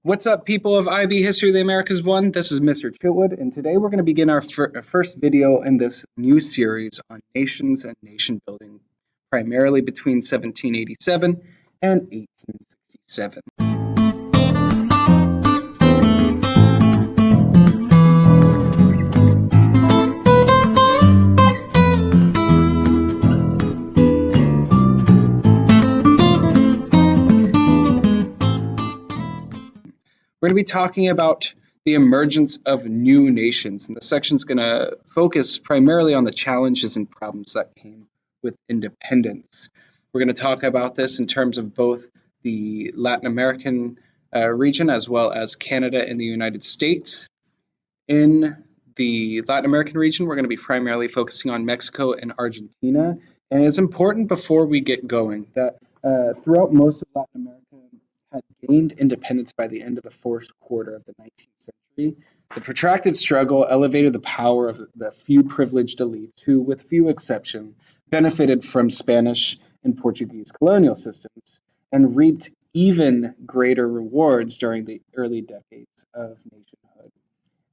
What's up, people of IB History of the Americas 1? This is Mr. Chitwood, and today we're going to begin our first video in this new series on nations and nation building, primarily between 1787 and 1867. We're going to be talking about the emergence of new nations, and this section is going to focus primarily on the challenges and problems that came with independence. We're going to talk about this in terms of both the Latin American region as well as Canada and the United States. In the Latin American region, we're going to be primarily focusing on Mexico and Argentina, and it's important before we get going that throughout most of Latin America, had gained independence by the end of the fourth quarter of the 19th century. The protracted struggle elevated the power of the few privileged elites who, with few exceptions, benefited from Spanish and Portuguese colonial systems and reaped even greater rewards during the early decades of nationhood.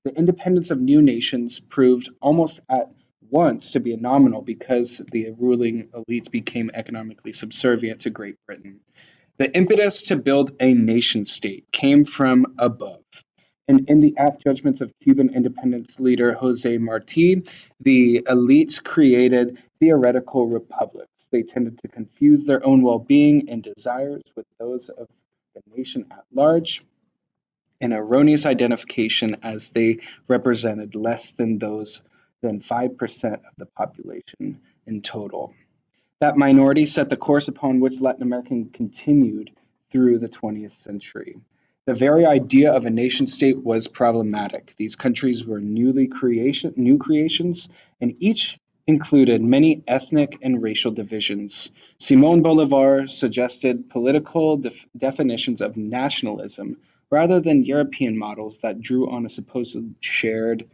The independence of new nations proved almost at once to be nominal because the ruling elites became economically subservient to Great Britain. The impetus to build a nation-state came from above, and in the apt judgments of Cuban independence leader Jose Marti, the elites created theoretical republics. They tended to confuse their own well-being and desires with those of the nation at large, an erroneous identification as they represented less than 5% of the population in total. That minority set the course upon which Latin America continued through the 20th century. The very idea of a nation-state was problematic. These countries were new creations, and each included many ethnic and racial divisions. Simón Bolívar suggested political definitions of nationalism rather than European models that drew on a supposed shared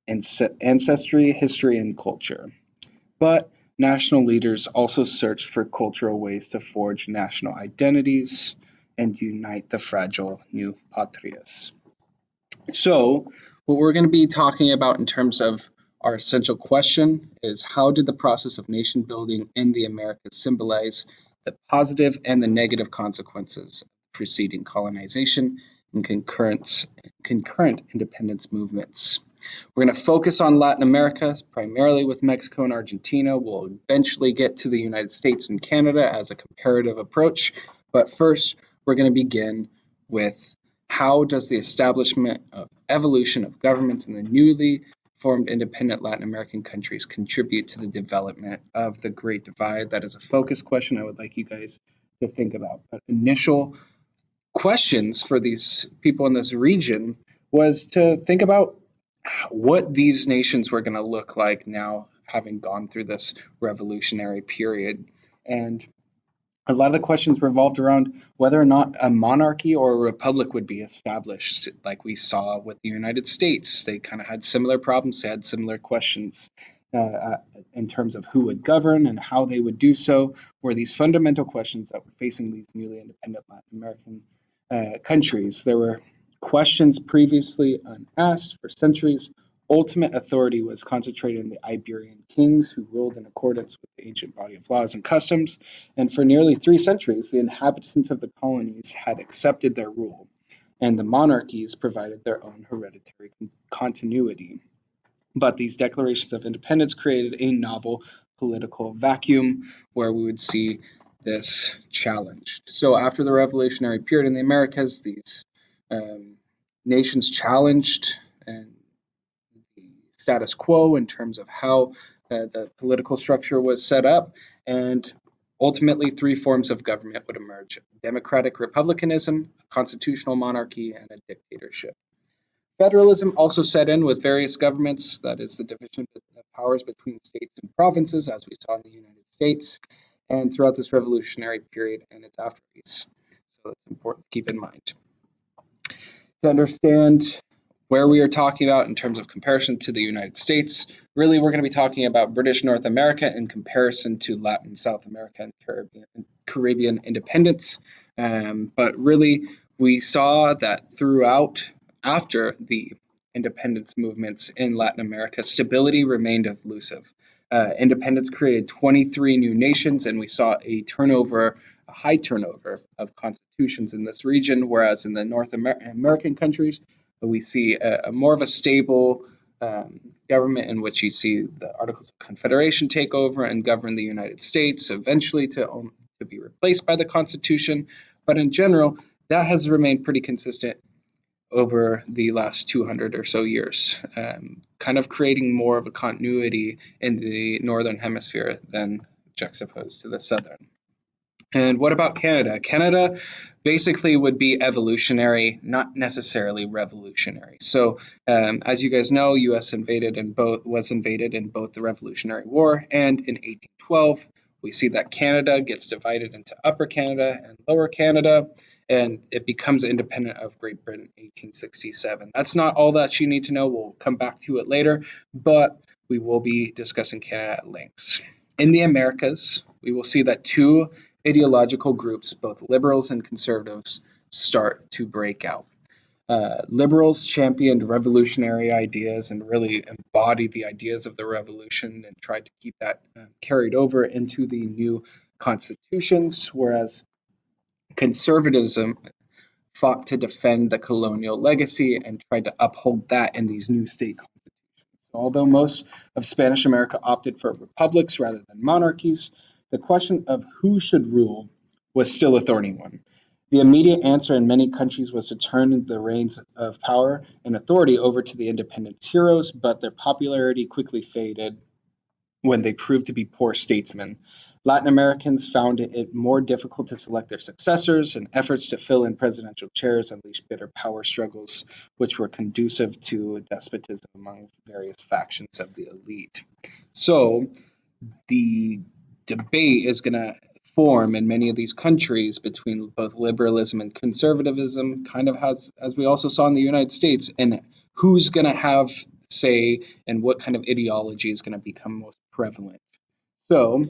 ancestry, history, and culture. But national leaders also searched for cultural ways to forge national identities and unite the fragile new patrias. So, what we're going to be talking about in terms of our essential question is, how did the process of nation building in the Americas symbolize the positive and the negative consequences of preceding colonization and concurrent independence movements? We're going to focus on Latin America, primarily with Mexico and Argentina. We'll eventually get to the United States and Canada as a comparative approach. But first, we're going to begin with, how does the establishment of evolution of governments in the newly formed independent Latin American countries contribute to the development of the Great Divide? That is a focus question I would like you guys to think about. But initial questions for these people in this region was to think about what these nations were going to look like now, having gone through this revolutionary period. And a lot of the questions revolved around whether or not a monarchy or a republic would be established, like we saw with the United States. They kind of had similar problems. They had similar questions in terms of who would govern and how they would do so, were these fundamental questions that were facing these newly independent Latin American countries. There were questions previously unasked for centuries. Ultimate authority was concentrated in the Iberian kings, who ruled in accordance with the ancient body of laws and customs, and for nearly 3 centuries, the inhabitants of the colonies had accepted their rule, and the monarchies provided their own hereditary continuity. But these declarations of independence created a novel political vacuum where we would see this challenged. So after the revolutionary period in the Americas, these nations challenged and the status quo in terms of how the political structure was set up, and ultimately 3 forms of government would emerge: democratic republicanism, a constitutional monarchy, and a dictatorship. Federalism also set in with various governments, that is the division of powers between states and provinces, as we saw in the United States, and throughout this revolutionary period and its aftermath. So it's important to keep in mind. To understand where we are talking about in terms of comparison to the United States, really we're going to be talking about British North America in comparison to Latin South America and Caribbean independence. But really We saw that throughout, after the independence movements in Latin America, stability remained elusive. Independence created 23 new nations, and we saw a high turnover of constitutions in this region, whereas in the American countries, we see a more of a stable government in which you see the Articles of Confederation take over and govern the United States, eventually to be replaced by the Constitution. But in general, that has remained pretty consistent over the last 200 or so years, kind of creating more of a continuity in the northern hemisphere than juxtaposed to the southern. And what about Canada? Canada basically would be evolutionary, not necessarily revolutionary. So, as you guys know, U.S. was invaded in both the Revolutionary War and in 1812. We see that Canada gets divided into Upper Canada and Lower Canada, and it becomes independent of Great Britain in 1867. That's not all that you need to know. We'll come back to it later, but we will be discussing Canada at length. In the Americas, we will see that two ideological groups, both liberals and conservatives, start to break out. Liberals championed revolutionary ideas and really embodied the ideas of the revolution and tried to keep that carried over into the new constitutions, whereas conservatism fought to defend the colonial legacy and tried to uphold that in these new state constitutions. Although most of Spanish America opted for republics rather than monarchies, the question of who should rule was still a thorny one. The immediate answer in many countries was to turn the reins of power and authority over to the independence heroes, but their popularity quickly faded when they proved to be poor statesmen. Latin Americans found it more difficult to select their successors, and efforts to fill in presidential chairs unleashed bitter power struggles, which were conducive to despotism among various factions of the elite. So, the debate is going to form in many of these countries between both liberalism and conservatism, kind of as we also saw in the United States, and who's going to have say and what kind of ideology is going to become most prevalent. So,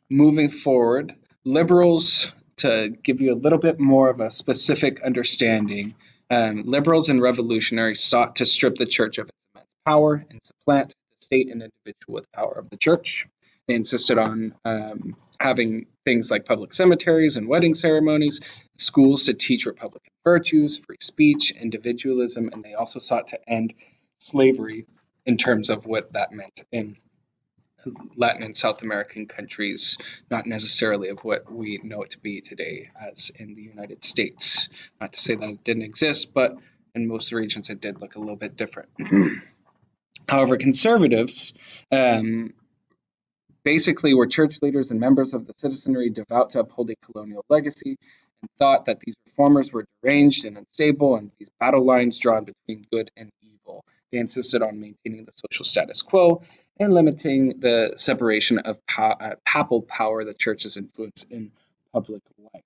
moving forward, liberals, to give you a little bit more of a specific understanding, liberals and revolutionaries sought to strip the church of its immense power and supplant the state and individual with the power of the church. They insisted on having things like public cemeteries and wedding ceremonies, schools to teach Republican virtues, free speech, individualism, and they also sought to end slavery in terms of what that meant in Latin and South American countries, not necessarily of what we know it to be today as in the United States. Not to say that it didn't exist, but in most regions it did look a little bit different. However, conservatives basically were church leaders and members of the citizenry devout to upholding colonial legacy and thought that these reformers were deranged and unstable and these battle lines drawn between good and evil. They insisted on maintaining the social status quo and limiting the separation of papal power, the church's influence in public life.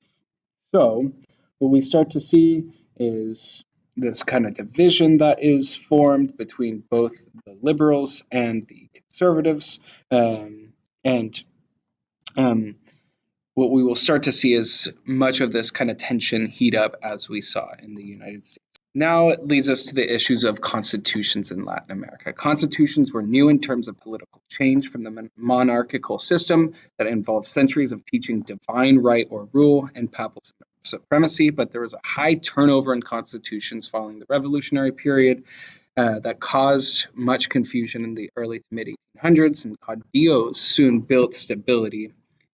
So, what we start to see is this kind of division that is formed between both the liberals and the conservatives. And what we will start to see is much of this kind of tension heat up as we saw in the United States. Now it leads us to the issues of constitutions in Latin America. Constitutions were new in terms of political change from the monarchical system that involved centuries of teaching divine right or rule and papal supremacy, but there was a high turnover in constitutions following the revolutionary period that caused much confusion in the early to mid 1800s, and caudillos soon built stability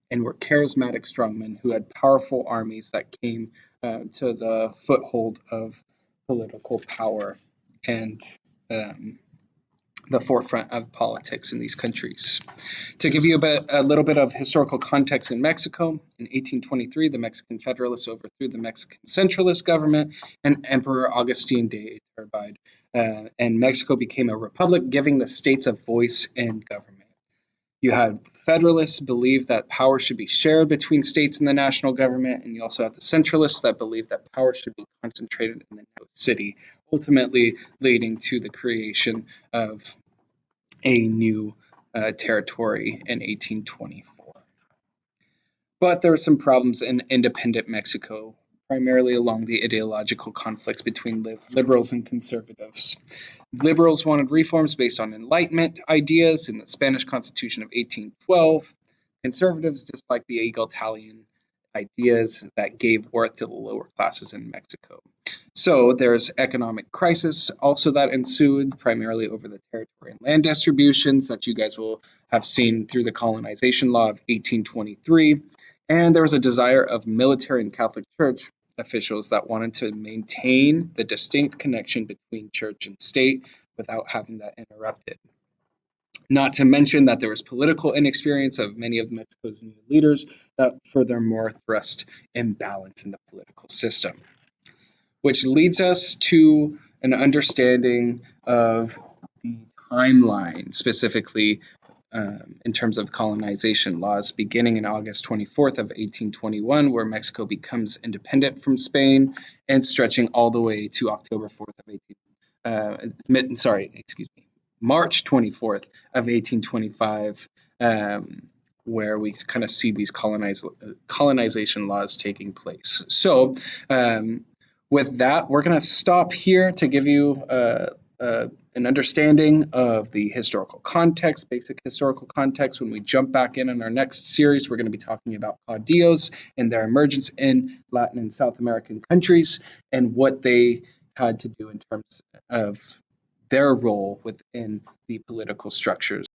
and were charismatic strongmen who had powerful armies that came to the foothold of political power and the forefront of politics in these countries. To give you a little bit of historical context in Mexico, in 1823, the Mexican Federalists overthrew the Mexican centralist government and Emperor Augustine de Iturbide, and Mexico became a republic, giving the states a voice in government. You had Federalists believe that power should be shared between states and the national government, and you also have the centralists that believe that power should be concentrated in the city, ultimately leading to the creation of a new territory in 1824. But there were some problems in independent Mexico primarily along the ideological conflicts between liberals and conservatives. Liberals wanted reforms based on Enlightenment ideas in the Spanish Constitution of 1812. Conservatives disliked the egalitarian ideas that gave worth to the lower classes in Mexico. So there's economic crisis also that ensued, primarily over the territory and land distributions that you guys will have seen through the colonization law of 1823. And there was a desire of military and Catholic Church officials that wanted to maintain the distinct connection between church and state without having that interrupted. Not to mention that there was political inexperience of many of Mexico's new leaders that furthermore thrust imbalance in the political system, which leads us to an understanding of the timeline, specifically in terms of colonization laws, beginning in August 24th of 1821, where Mexico becomes independent from Spain, and stretching all the way to October 4th of March 24th of 1825, where we kind of see these colonization laws taking place. So with that, we're going to stop here to give you an understanding of the historical context, basic historical context. When we jump back in our next series, we're going to be talking about caudillos and their emergence in Latin and South American countries and what they had to do in terms of their role within the political structures.